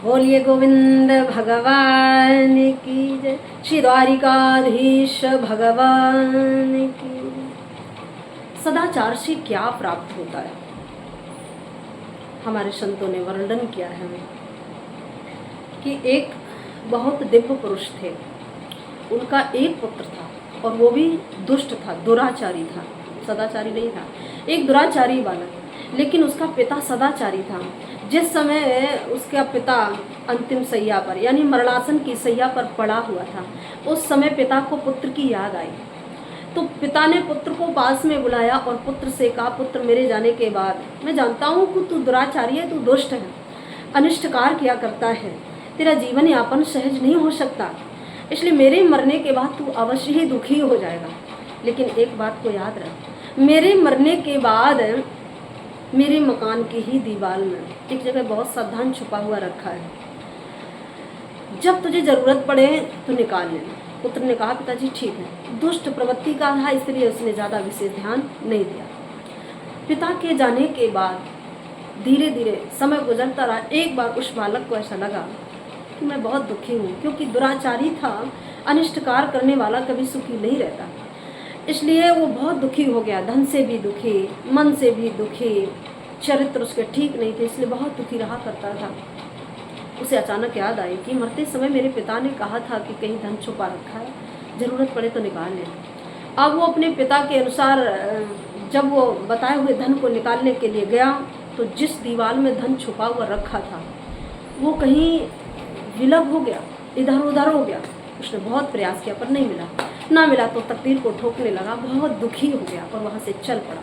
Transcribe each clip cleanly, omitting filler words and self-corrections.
बोलिए गोविंद भगवान की जय, श्री द्वारिकाधीश भगवान की जय। सदाचार से क्या प्राप्त होता है? हमारे संतों ने वर्णन किया है कि एक बहुत दिव्य पुरुष थे, उनका एक पुत्र था और वो भी दुष्ट था, दुराचारी था, सदाचारी नहीं था, एक दुराचारी बालक। लेकिन उसका पिता सदाचारी था। जिस समय उसका पिता अंतिम सैया पर यानी मरणासन की सैया पर पड़ा हुआ था, उस समय पिता को पुत्र की याद आई। तो पिता ने पुत्र को पास में बुलाया और पुत्र से कहा, पुत्र मेरे जाने के बाद मैं जानता हूँ कि तू दुराचारी है, तू दुष्ट है, अनिष्टकार किया करता है, तेरा जीवन यापन सहज नहीं हो सकता, इसलिए मेरे मरने के बाद तू अवश्य ही दुखी हो जाएगा। लेकिन एक बात को याद रख, मेरे मरने के बाद मेरे मकान की ही दीवार में एक जगह बहुत सा धन छुपा हुआ रखा है, जब तुझे जरूरत पड़े तो निकाल लेना। पुत्र ने कहा, पिताजी ठीक है। दुष्ट प्रवृत्ति का था, इसलिए उसने ज़्यादा विशेष ध्यान नहीं दिया। पिता के जाने के बाद धीरे धीरे समय गुजरता रहा। एक बार उस बालक को ऐसा लगा कि मैं बहुत दुखी हूँ, क्योंकि दुराचारी था, अनिष्टकार करने वाला कभी सुखी नहीं रहता। इसलिए वो बहुत दुखी हो गया, धन से भी दुखी, मन से भी दुखी, चरित्र उसके ठीक नहीं थे, इसलिए बहुत दुखी रहा करता था। उसे अचानक याद आई कि मरते समय मेरे पिता ने कहा था कि कहीं धन छुपा रखा है, ज़रूरत पड़े तो निकाल लें। अब वो अपने पिता के अनुसार जब वो बताए हुए धन को निकालने के लिए गया, तो जिस दीवार में धन छुपा हुआ रखा था वो कहीं विलग हो गया, इधर उधर हो गया। उसने बहुत प्रयास किया पर नहीं मिला, ना मिला तो तकदीर को ठोकने लगा, बहुत दुखी हो गया और वहाँ से चल पड़ा।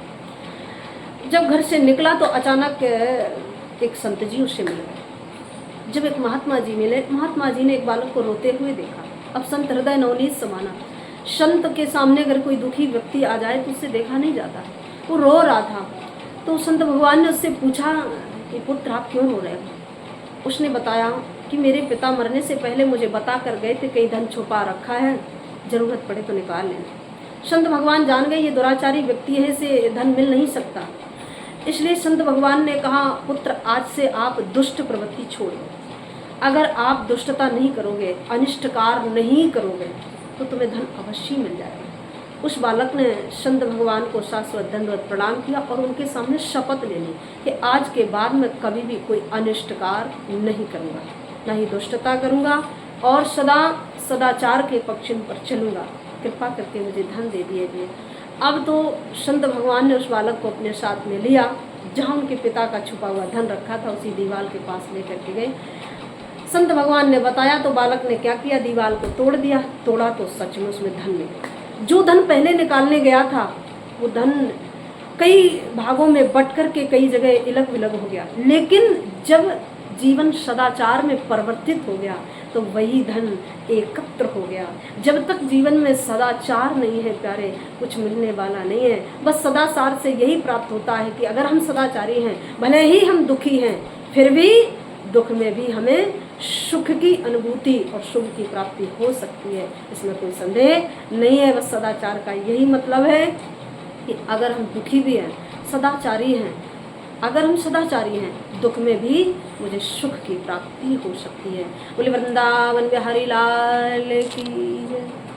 जब घर से निकला तो अचानक एक संत जी उससे मिल गए। जब एक महात्मा जी मिले, महात्मा जी ने एक बालक को रोते हुए देखा। अब संत हृदय नवनीत समाना, संत के सामने अगर कोई दुखी व्यक्ति आ जाए तो उससे देखा नहीं जाता। वो रो रहा था, तो संत भगवान ने उससे पूछा कि पुत्र आप क्यों रो रहे हो? उसने बताया कि मेरे पिता मरने से पहले मुझे बता कर गए थे कहीं धन छुपा रखा है, ज़रूरत पड़े तो निकाल लेना। संत भगवान जान गए ये दुराचारी व्यक्ति है, से धन मिल नहीं सकता। इसलिए संत भगवान ने कहा, पुत्र आज से आप दुष्ट प्रवृत्ति छोड़ दो। अगर आप दुष्टता नहीं करोगे, अनिष्टकार नहीं करोगे, तो तुम्हें धन अवश्य मिल जाएगा। उस बालक ने संत भगवान को शाश्वत दंडवत प्रणाम किया और उनके सामने शपथ ले ली कि आज के बाद मैं कभी भी कोई अनिष्टकार नहीं करूँगा, ना ही दुष्टता करूँगा और सदा सदाचार के पक्ष पर चलूँगा। कृपा करके मुझे धन दे दीजिए। अब तो संत भगवान ने उस बालक को अपने साथ में लिया, जहाँ उनके पिता का छुपा हुआ धन रखा था उसी दीवार के पास लेकर के गए। संत भगवान ने बताया तो बालक ने क्या किया, दीवार को तोड़ दिया। तोड़ा तो सच में उसमें धन मिला। जो धन पहले निकालने गया था वो धन कई भागों में बट कर के कई जगह इलग विलग हो गया, लेकिन जब जीवन सदाचार में परिवर्तित हो गया तो वही धन एकत्र हो गया। जब तक जीवन में सदाचार नहीं है प्यारे, कुछ मिलने वाला नहीं है। बस सदाचार से यही प्राप्त होता है कि अगर हम सदाचारी हैं, भले ही हम दुखी हैं, फिर भी दुख में भी हमें सुख की अनुभूति और शुभ की प्राप्ति हो सकती है, इसमें कोई संदेह नहीं है। बस सदाचार का यही मतलब है कि अगर हम दुखी भी हैं, सदाचारी हैं, अगर हम सदाचारी हैं, दुख में भी मुझे सुख की प्राप्ति हो सकती है। बोले वृंदावन बिहारी लाल की जय।